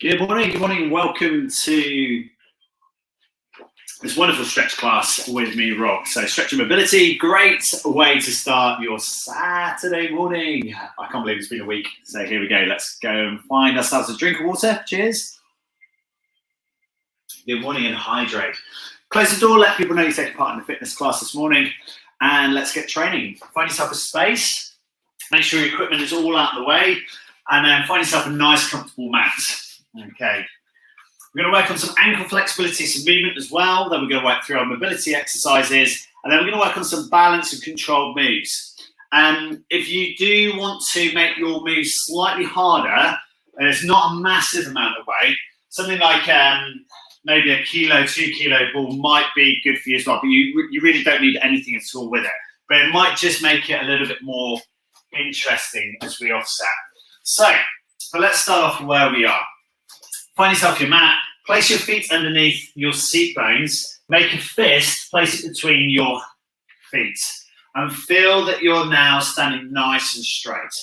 Good morning. Welcome to this wonderful stretch class with me, Rob. So stretch and mobility, great way to start your Saturday morning. I can't believe it's been a week. So here we go. Let's go and find ourselves a drink of water. Cheers. Good morning and hydrate. Close the door, let people know you're taking part in the fitness class this morning, and let's get training. Find yourself a space. Make sure your equipment is all out of the way, and then find yourself a nice, comfortable mat. Okay. We're going to work on some ankle flexibility, some movement as well. Then we're going to work through our mobility exercises, and then we're going to work on some balance and controlled moves. If you do want to make your moves slightly harder, and it's not a massive amount of weight, something like maybe a 2 kilo ball might be good for you as well, but you really don't need anything at all with it. But it might just make it a little bit more interesting as we offset. But let's start off where we are. Find yourself your mat, place your feet underneath your seat bones, make a fist, place it between your feet, and feel that you're now standing nice and straight.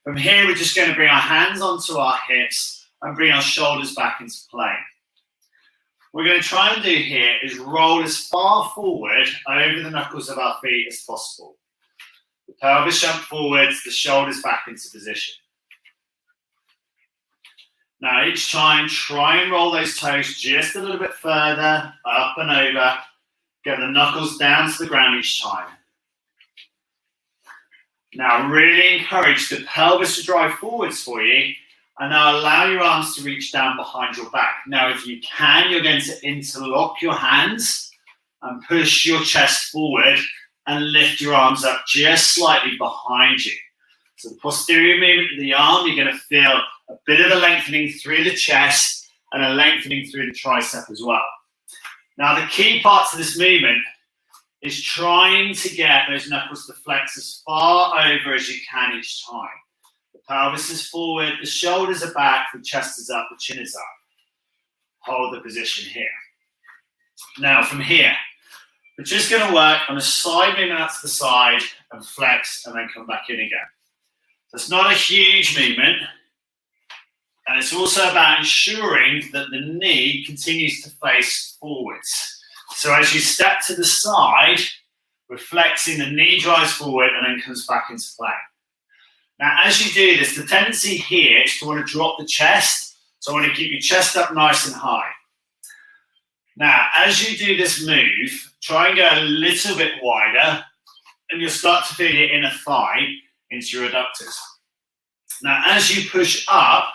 From here, we're just going to bring our hands onto our hips and bring our shoulders back into play. What we're going to try and do here is roll as far forward over the knuckles of our feet as possible. The pelvis jump forwards, the shoulders back into position. Now each time, try and roll those toes just a little bit further, up and over. Get the knuckles down to the ground each time. Now really encourage the pelvis to drive forwards for you, and now allow your arms to reach down behind your back. Now if you can, you're going to interlock your hands and push your chest forward and lift your arms up just slightly behind you. So the posterior movement of the arm, you're going to feel a bit of a lengthening through the chest and a lengthening through the tricep as well. Now the key part to this movement is trying to get those knuckles to flex as far over as you can each time. The pelvis is forward, the shoulders are back, the chest is up, the chin is up. Hold the position here. Now from here, we're just going to work on a side movement out to the side and flex and then come back in again. So it's not a huge movement, and it's also about ensuring that the knee continues to face forwards. So as you step to the side, we're flexing, the knee drives forward and then comes back into play. Now as you do this, the tendency here is to want to drop the chest, so I want to keep your chest up nice and high. Now as you do this move, try and go a little bit wider, and you'll start to feel your inner thigh into your adductors. Now, as you push up,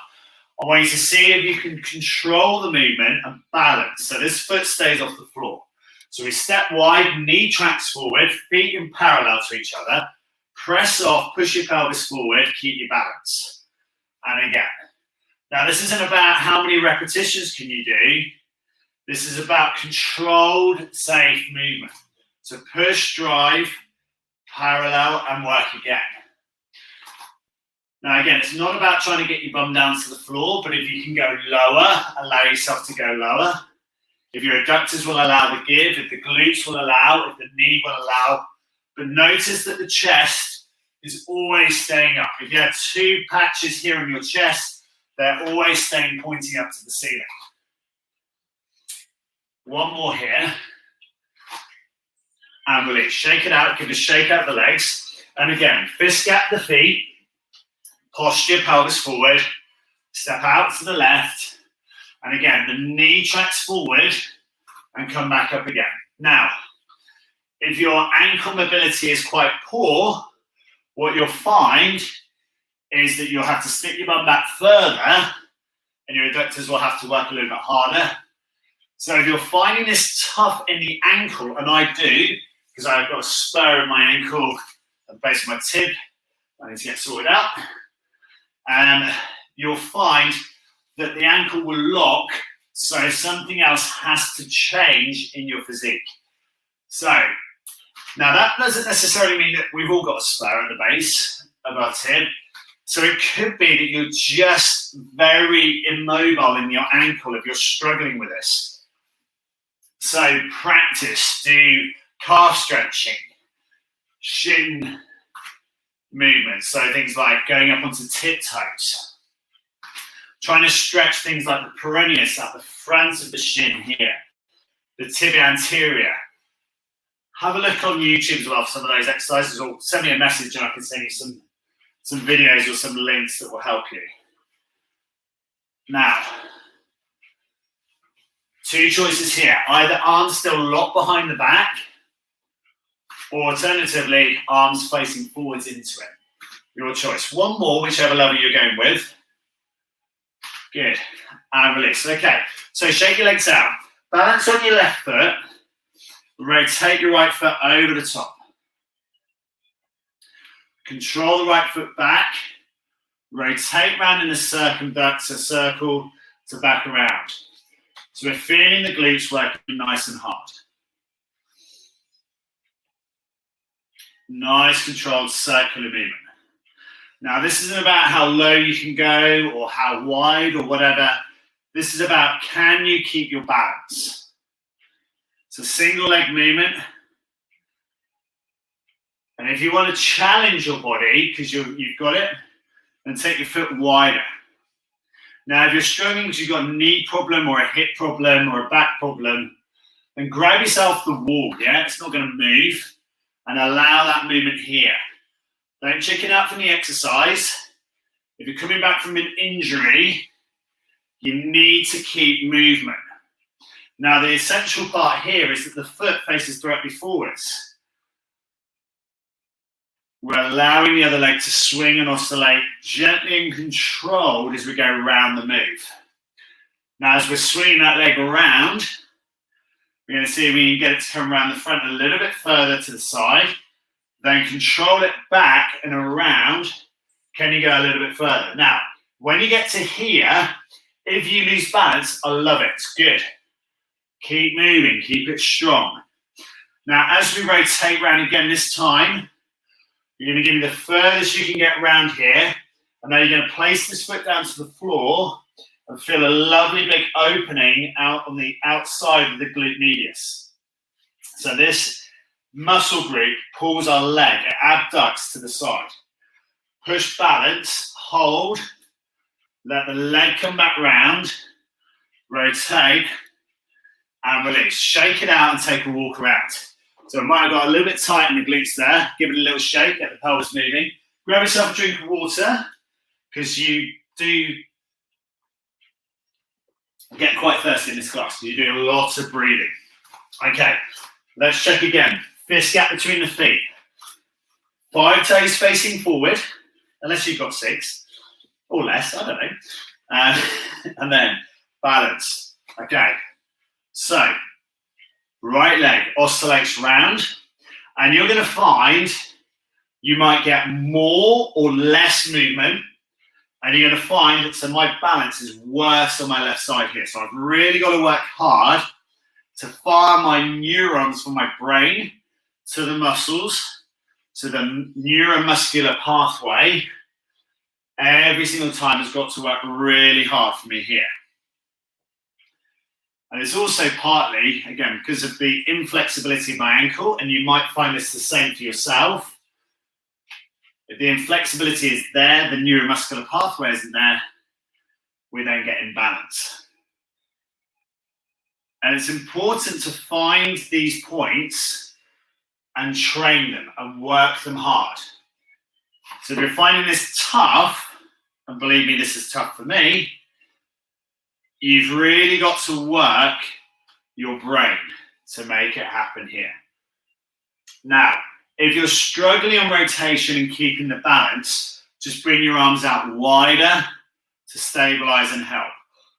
I want you to see if you can control the movement and balance. So this foot stays off the floor. So we step wide, knee tracks forward, feet in parallel to each other. Press off, push your pelvis forward, keep your balance. And again. Now, this isn't about how many repetitions can you do. This is about controlled, safe movement. So push, drive, parallel, and work again. Now again, it's not about trying to get your bum down to the floor, but if you can go lower, allow yourself to go lower. If your adductors will allow the give, if the glutes will allow, if the knee will allow. But notice that the chest is always staying up. If you have 2 patches here on your chest, they're always staying pointing up to the ceiling. One more here. And release. Shake it out, give a shake out the legs. And again, fist gap the feet. Posture, pelvis forward, step out to the left, and again, the knee tracks forward and come back up again. Now, if your ankle mobility is quite poor, what you'll find is that you'll have to stick your bum back further and your adductors will have to work a little bit harder. So if you're finding this tough in the ankle, and I do, because I've got a spur in my ankle at the base of my tib, I need to get sorted out. You'll find that the ankle will lock, so something else has to change in your physique. So, now that doesn't necessarily mean that we've all got a spur at the base of our tib. So it could be that you're just very immobile in your ankle if you're struggling with this. So practice, do calf stretching, shin movements, so things like going up onto tiptoes. Trying to stretch things like the peroneus at the front of the shin here, the tibia anterior. Have a look on YouTube as well for some of those exercises, or send me a message and I can send you some videos or some links that will help you. Now, two choices here. Either arms still locked behind the back, or alternatively, arms facing forwards into it. Your choice. One more, whichever level you're going with. Good. And release. Okay. So shake your legs out. Balance on your left foot. Rotate your right foot over the top. Control the right foot back. Rotate round in a circumductor circle to back around. So we're feeling the glutes working nice and hard. Nice controlled circular movement. Now, this isn't about how low you can go or how wide or whatever. This is about, can you keep your balance? It's a single leg movement. And if you want to challenge your body, because you've got it, then take your foot wider. Now, if you're struggling because you've got a knee problem or a hip problem or a back problem, then grab yourself the wall, yeah? It's not going to move. And allow that movement here. Don't chicken out from the exercise. If you're coming back from an injury, you need to keep movement. Now, the essential part here is that the foot faces directly forwards. We're allowing the other leg to swing and oscillate gently and controlled as we go around the move. Now, as we're swinging that leg around, we're going to see if we can get it to come around the front a little bit further to the side. Then control it back and around. Can you go a little bit further? Now, when you get to here, if you lose balance, I love it. It's good. Keep moving. Keep it strong. Now, as we rotate around again this time, you're going to give me the furthest you can get around here. And now you're going to place this foot down to the floor and feel a lovely big opening out on the outside of the glute medius. So this muscle group pulls our leg, it abducts to the side. Push balance, hold, let the leg come back round, rotate, and release. Shake it out and take a walk around. So I might have got a little bit tight in the glutes there. Give it a little shake, get the pelvis moving. Grab yourself a drink of water, because you do get quite thirsty in this class. You're doing a lot of breathing. Okay, let's check again. Fist gap between the feet. 5 toes facing forward, unless you've got 6 or less, I don't know. And then balance. Okay, so right leg oscillates round, and you're going to find you might get more or less movement, and you're going to find that my balance is worse on my left side here. So I've really got to work hard to fire my neurons from my brain to the muscles, to the neuromuscular pathway. Every single time has got to work really hard for me here. And it's also partly, again, because of the inflexibility of my ankle, and you might find this the same for yourself. If the inflexibility is there, the neuromuscular pathway isn't there, we then get imbalance. And it's important to find these points and train them and work them hard. So if you're finding this tough, and believe me, this is tough for me, you've really got to work your brain to make it happen here. Now, if you're struggling on rotation and keeping the balance, just bring your arms out wider to stabilize and help.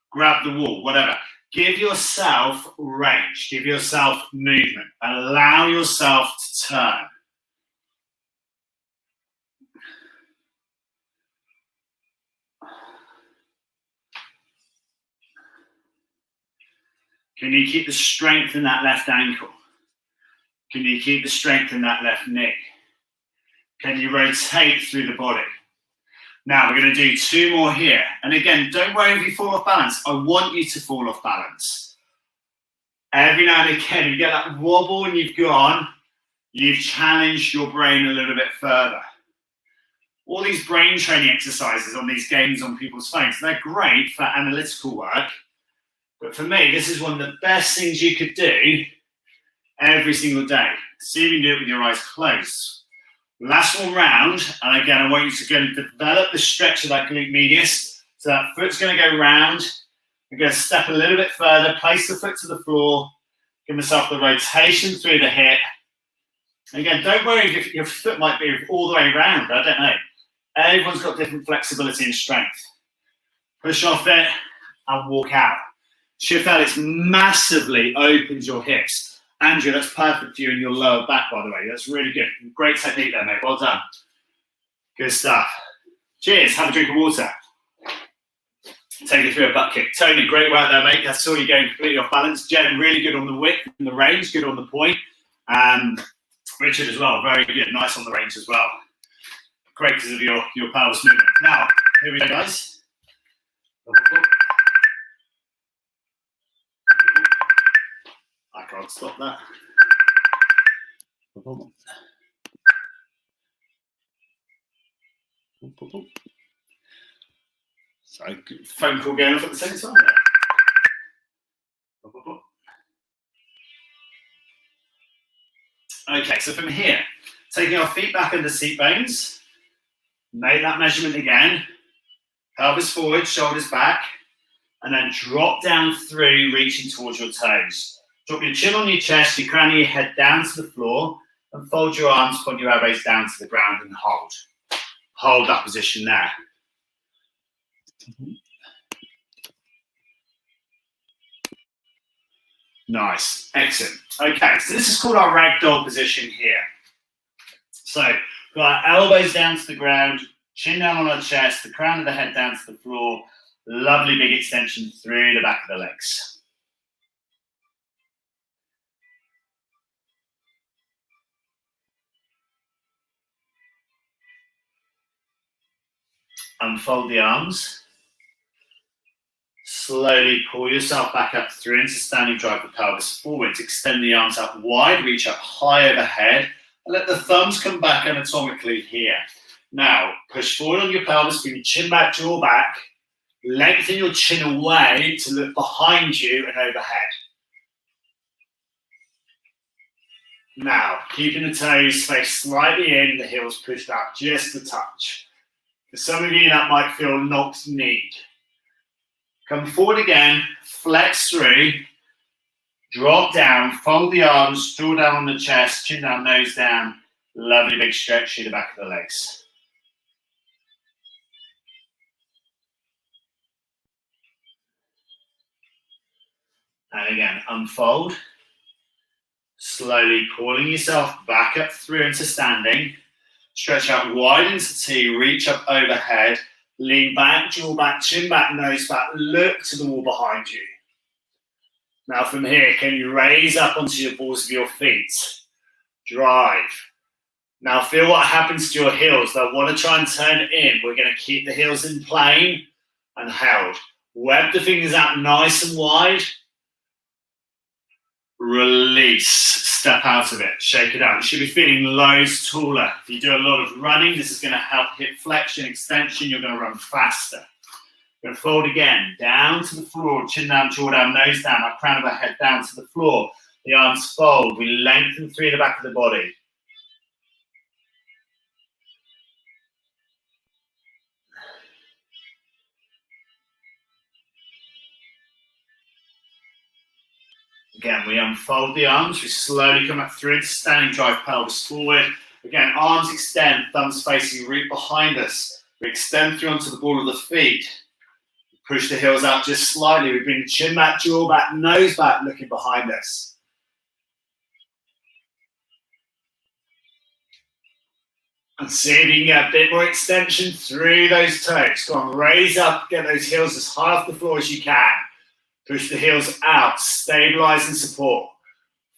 Grab the wall, whatever. Give yourself range, give yourself movement, allow yourself to turn. Can you keep the strength in that left ankle? Can you keep the strength in that left knee? Can you rotate through the body? Now we're going to do 2 more here. And again, don't worry if you fall off balance. I want you to fall off balance. Every now and again, you get that wobble and you've challenged your brain a little bit further. all these brain training exercises on these games on people's phones, they're great for analytical work. But for me, this is one of the best things you could do every single day. See if you can do it with your eyes closed. Last one round, and again, I want you to go and develop the stretch of that glute medius. So that foot's going to go round. I'm going to step a little bit further, place the foot to the floor, give myself the rotation through the hip. Again, don't worry if your foot might be all the way around. I don't know. Everyone's got different flexibility and strength. Push off it and walk out. Shift out, it's massively opens your hips. Andrew, that's perfect for you in your lower back, by the way. That's really good. Great technique there, mate. Well done. Good stuff. Cheers. Have a drink of water. Take it through a butt kick. Tony, great work there, mate. I saw you going completely off balance. Jen, really good on the width and the range, good on the point. Richard as well, very good. Nice on the range as well. Great because of your pelvis movement. Now, here we go, guys. I can't stop that. So, phone call going off at the same time there. Okay, so from here, taking our feet back under seat bones, make that measurement again, pelvis forward, shoulders back, and then drop down through, reaching towards your toes. Drop your chin on your chest, your crown of your head down to the floor, and fold your arms, point your elbows down to the ground and hold. Hold that position there. Nice, excellent. Okay, so this is called our ragdoll position here. So, got our elbows down to the ground, chin down on our chest, the crown of the head down to the floor. Lovely big extension through the back of the legs. Unfold the arms. Slowly pull yourself back up through into standing, drive the pelvis forwards. Extend the arms up wide, reach up high overhead, and let the thumbs come back anatomically here. Now, push forward on your pelvis, bring your chin back, jaw back. Lengthen your chin away to look behind you and overhead. Now, keeping the toes face slightly in, the heels pushed out just a touch. For some of you, that might feel knock-kneed. Come forward again, flex through, drop down, fold the arms, draw down on the chest, chin down, nose down. Lovely big stretch through the back of the legs. And again, unfold. Slowly pulling yourself back up through into standing. Stretch out wide into T, reach up overhead. Lean back, jaw back, chin back, nose back. Look to the wall behind you. Now from here, can you raise up onto your balls of your feet? Drive. Now feel what happens to your heels. They'll want to try and turn in. We're going to keep the heels in plane and held. Web the fingers out nice and wide. Release. Step out of it. Shake it out. You should be feeling loads taller. If you do a lot of running, this is going to help hip flexion, extension. You're going to run faster. You're going to fold again. Down to the floor. Chin down, jaw down, nose down. Our crown of our head down to the floor. The arms fold. We lengthen through the back of the body. Again, we unfold the arms. We slowly come up through into standing, drive pelvis forward. Again, arms extend, thumbs facing root behind us. We extend through onto the ball of the feet. Push the heels out just slightly. We bring the chin back, jaw back, nose back, looking behind us. And see if you can get a bit more extension through those toes. Go on, raise up, get those heels as high off the floor as you can. Push the heels out, stabilize and support.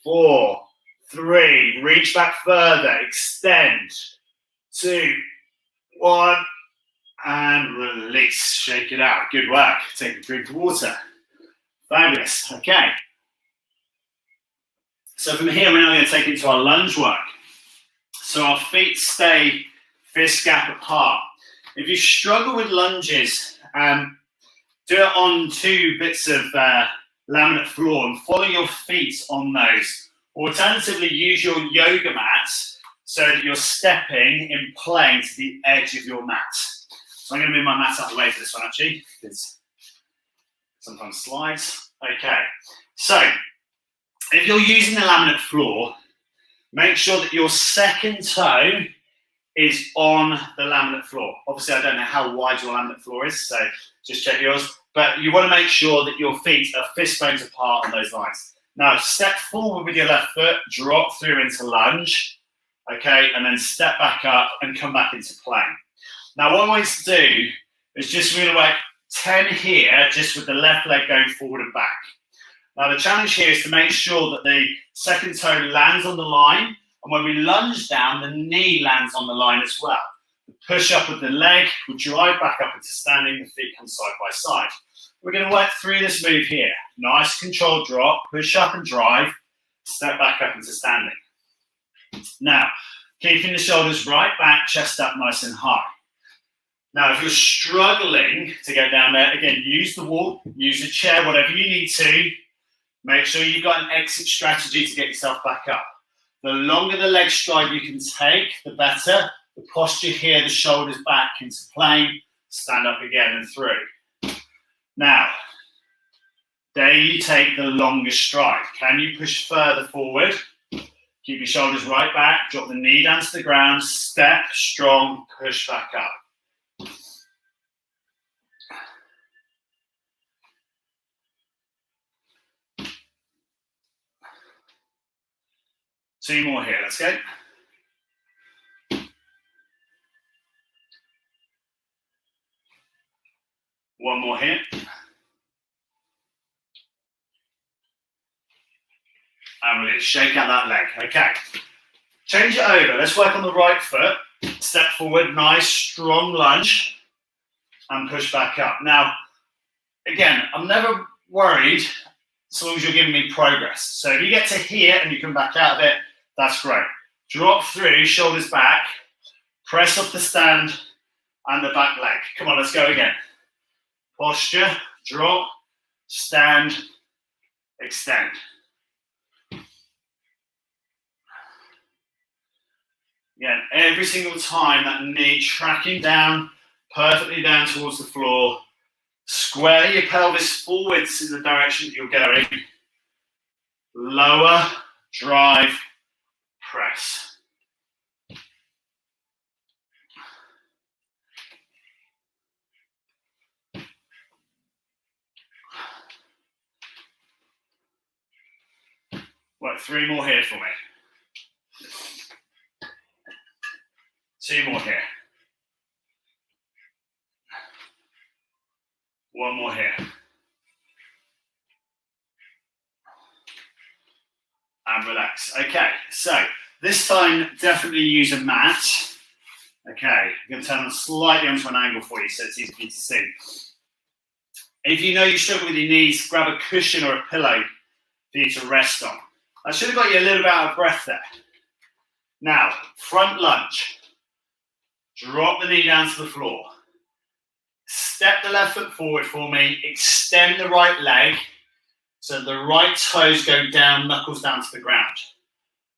4, 3, reach back further, extend. 2, 1, and release. Shake it out. Good work. Take a drink of water. Fabulous. Okay. So from here, we're now going to take it to our lunge work. So our feet stay fist gap apart. If you struggle with lunges, do it on 2 bits of laminate floor and follow your feet on those. Alternatively, use your yoga mats so that you're stepping in plane to the edge of your mat. So I'm going to move my mat out of the way for this one actually, because sometimes slides. Okay, so if you're using the laminate floor, make sure that your second toe is on the laminate floor. Obviously, I don't know how wide your laminate floor is, so just check yours. But you want to make sure that your feet are fist bones apart on those lines. Now, step forward with your left foot, drop through into lunge, okay, and then step back up and come back into plank. Now, what I want you to do is just really work 10 here, just with the left leg going forward and back. Now, the challenge here is to make sure that the second toe lands on the line, and when we lunge down, the knee lands on the line as well. The push up of the leg will drive back up into standing, the feet come side by side. We're going to work through this move here. Nice controlled drop, push up and drive, step back up into standing. Now, keeping the shoulders right back, chest up nice and high. Now, if you're struggling to go down there, again, use the wall, use a chair, whatever you need to. Make sure you've got an exit strategy to get yourself back up. The longer the leg stride you can take, the better. The posture here, the shoulders back into plane, stand up again and through. Now, dare you take the longest stride? Can you push further forward? Keep your shoulders right back, drop the knee down to the ground, step, strong, push back up. Two more here, let's go. One more here. And release, shake out that leg, okay. Change it over, let's work on the right foot. Step forward, nice, strong lunge, and push back up. Now, again, I'm never worried as long as you're giving me progress. So if you get to here and you come back out of it, that's great. Drop through, shoulders back, press up the stand and the back leg. Come on, let's go again. Posture, drop, stand, extend. Again, every single time that knee tracking down, perfectly down towards the floor. Square your pelvis forwards in the direction that you're going. Lower, drive, press. Work 3 more here for me. 2 more here. 1 more here. And relax. Okay, so this time definitely use a mat. Okay, I'm going to turn them slightly onto an angle for you so it's easy for you to see. If you know you struggle with your knees, grab a cushion or a pillow for you to rest on. I should have got you a little bit out of breath there. Now, front lunge. Drop the knee down to the floor. Step the left foot forward for me. Extend the right leg so the right toes go down, knuckles down to the ground.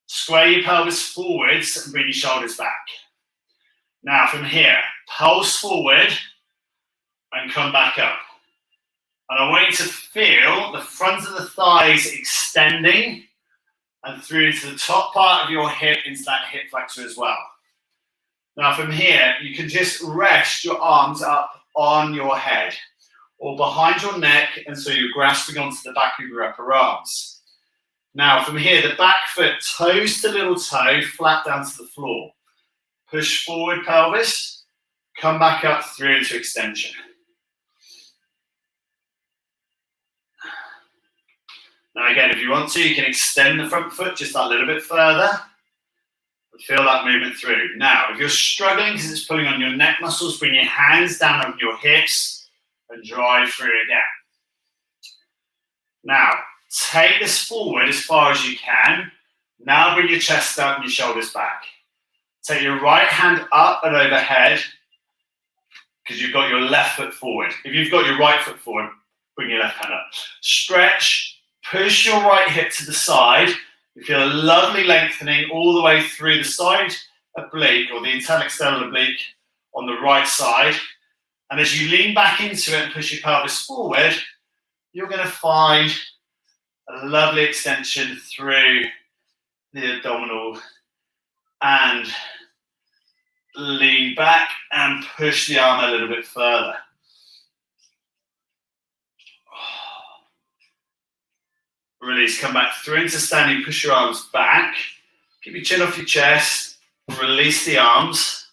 Square your pelvis forwards and bring your shoulders back. Now from here, pulse forward and come back up. And I want you to feel the front of the thighs extending and through into the top part of your hip, into that hip flexor as well. Now from here, you can just rest your arms up on your head or behind your neck, and so you're grasping onto the back of your upper arms. Now from here, the back foot, toes to little toe, flat down to the floor. Push forward pelvis, come back up through into extension. Now again, if you want to, you can extend the front foot just a little bit further. Feel that movement through. Now, if you're struggling because it's pulling on your neck muscles, bring your hands down over your hips and drive through again. Now, take this forward as far as you can. Now bring your chest up and your shoulders back. Take your right hand up and overhead because you've got your left foot forward. If you've got your right foot forward, bring your left hand up. Stretch, push your right hip to the side. You feel a lovely lengthening all the way through the side oblique or the internal external oblique on the right side. And as you lean back into it and push your pelvis forward, you're going to find a lovely extension through the abdominal and lean back and push the arm a little bit further. Release, come back through into standing, push your arms back. Keep your chin off your chest, release the arms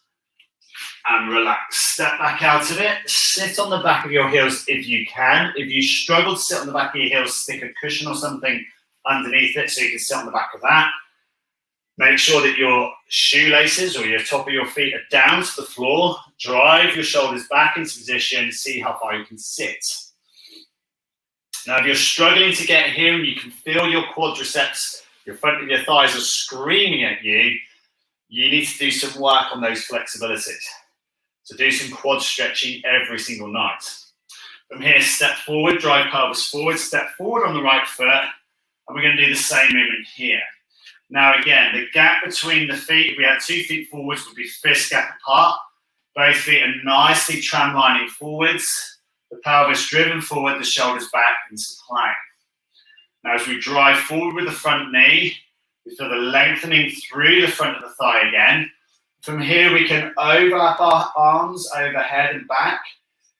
and relax. Step back out of it, sit on the back of your heels if you can. If you struggle to sit on the back of your heels, stick a cushion or something underneath it so you can sit on the back of that. Make sure that your shoelaces or your top of your feet are down to the floor. Drive your shoulders back into position. See how far you can sit. Now, if you're struggling to get here and you can feel your quadriceps, your front of your thighs are screaming at you, you need to do some work on those flexibilities. So do some quad stretching every single night. From here, step forward, drive pelvis forward, step forward on the right foot, and we're going to do the same movement here. Now again, the gap between the feet, if we had 2 feet forwards, would be fist gap apart. Both feet are nicely tram-lining forwards. The pelvis driven forward, the shoulders back into plank. Now as we drive forward with the front knee, we feel the lengthening through the front of the thigh again. From here we can overlap our arms overhead and back.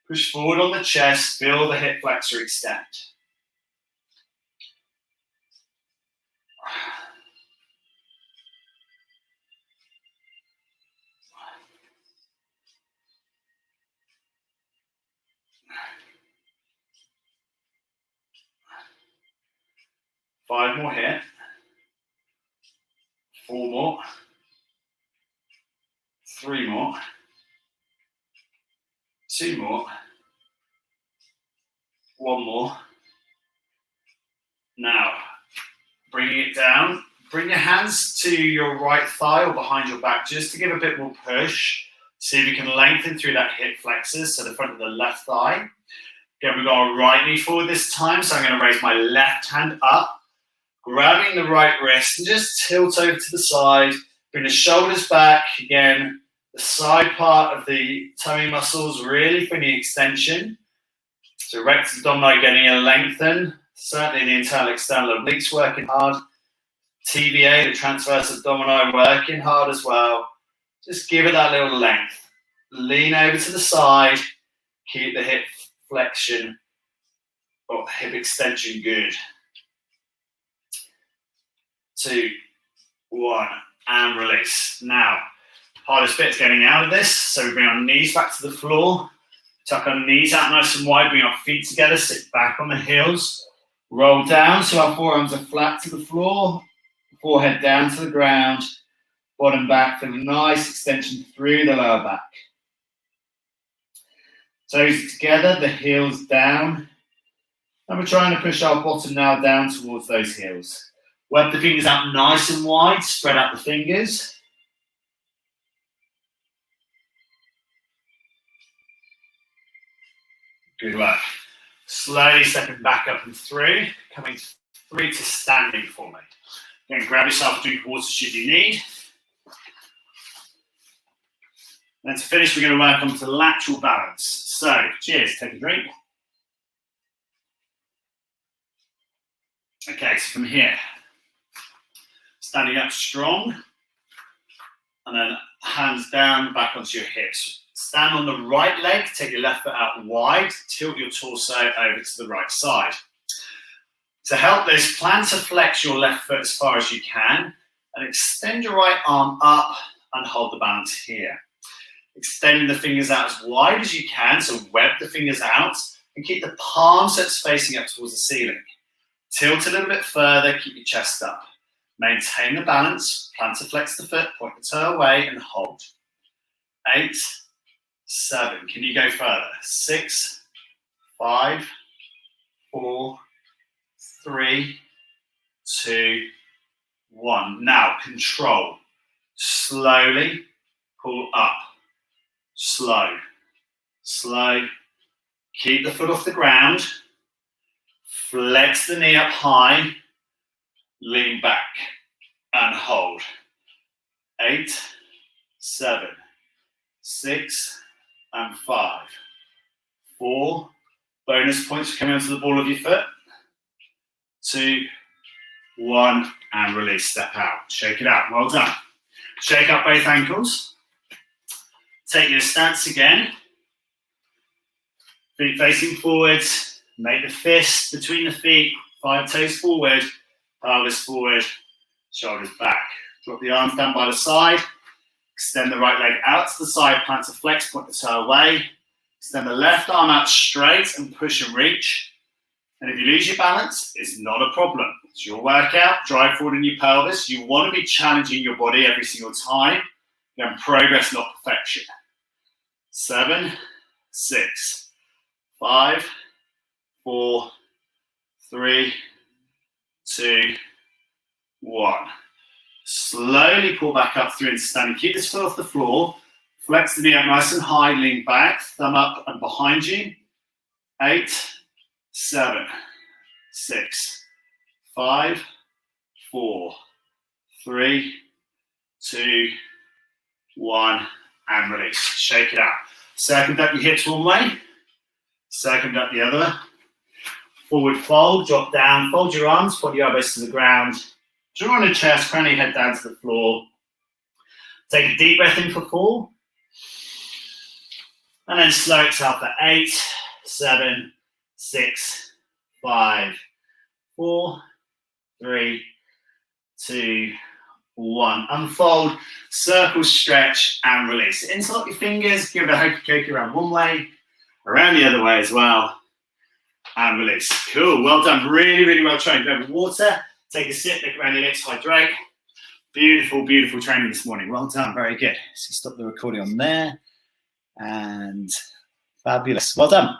Push forward on the chest, feel the hip flexor extend. Five more here. 4 more. 3 more. 2 more. 1 more. Now, bringing it down. Bring your hands to your right thigh or behind your back just to give a bit more push. See if you can lengthen through that hip flexors, so the front of the left thigh. Again, we've got our right knee forward this time, so I'm going to raise my left hand up, grabbing the right wrist and just tilt over to the side. Bring the shoulders back. Again, the side part of the tummy muscles really for the extension. So rectus abdomini getting a lengthen. Certainly the internal external obliques working hard. TVA, the transverse abdomini, working hard as well. Just give it that little length. Lean over to the side. Keep the hip flexion or hip extension good. 2, 1, and release. Now, hardest bit is getting out of this. So we bring our knees back to the floor. Tuck our knees out nice and wide. Bring our feet together. Sit back on the heels. Roll down so our forearms are flat to the floor. Forehead down to the ground. Bottom back for a nice extension through the lower back. Toes together, the heels down. And we're trying to push our bottom now down towards those heels. Web the fingers out nice and wide. Spread out the fingers. Good work. Slowly stepping back up and through. Coming through to standing for me. Again, grab yourself a drink of water should you need. And then to finish, we're going to work on to lateral balance. So, cheers, take a drink. Okay, so from here, standing up strong, and then hands down, back onto your hips. Stand on the right leg, take your left foot out wide, tilt your torso over to the right side. To help this, plan to flex your left foot as far as you can, and extend your right arm up and hold the balance here. Extending the fingers out as wide as you can, so web the fingers out, and keep the palm sets facing up towards the ceiling. Tilt a little bit further, keep your chest up. Maintain the balance, plan to flex the foot, point the toe away, and hold. 8, 7, can you go further? 6, 5, 4, 3, 2, 1. Now, control. Slowly pull up. Slow, slow. Keep the foot off the ground. Flex the knee up high. Lean back and hold. 8, 7, 6, and 5, 4. Bonus points for coming onto the ball of your foot. 2, 1, and release. Step out. Shake it out. Well done. Shake up both ankles. Take your stance again. Feet facing forwards. Make the fist between the feet. 5 toes forward. Pelvis forward. Shoulders back. Drop the arms down by the side. Extend the right leg out to the side. Plant to flex. Point the toe away. Extend the left arm out straight and push and reach. And if you lose your balance, it's not a problem. It's your workout. Drive forward in your pelvis. You want to be challenging your body every single time. Then progress, not perfection. 7, 6, 5, 4, 3, 2, 1. Slowly pull back up through into standing. Keep this foot off the floor. Flex the knee up nice and high. Lean back. Thumb up and behind you. 8, 7, 6, 5, 4, 3, 2, 1, and release. Shake it out. Circumduct your hips one way. Circumduct the other. Forward fold, drop down, fold your arms, point your elbows to the ground. Draw on the chest, crown your head down to the floor. Take a deep breath in for 4. And then slow exhale for 8, 7, 6, 5, 4, 3, 2, 1. Unfold, circle, stretch, and release. Interlock your fingers, give it a hokey cokey around one way, around the other way as well, and release. Cool, well done. Really, really well trained. Grab water, take a sip, look around your lips, hydrate. Beautiful, beautiful training this morning. Well done, very good. So stop the recording on there. And fabulous. Well done.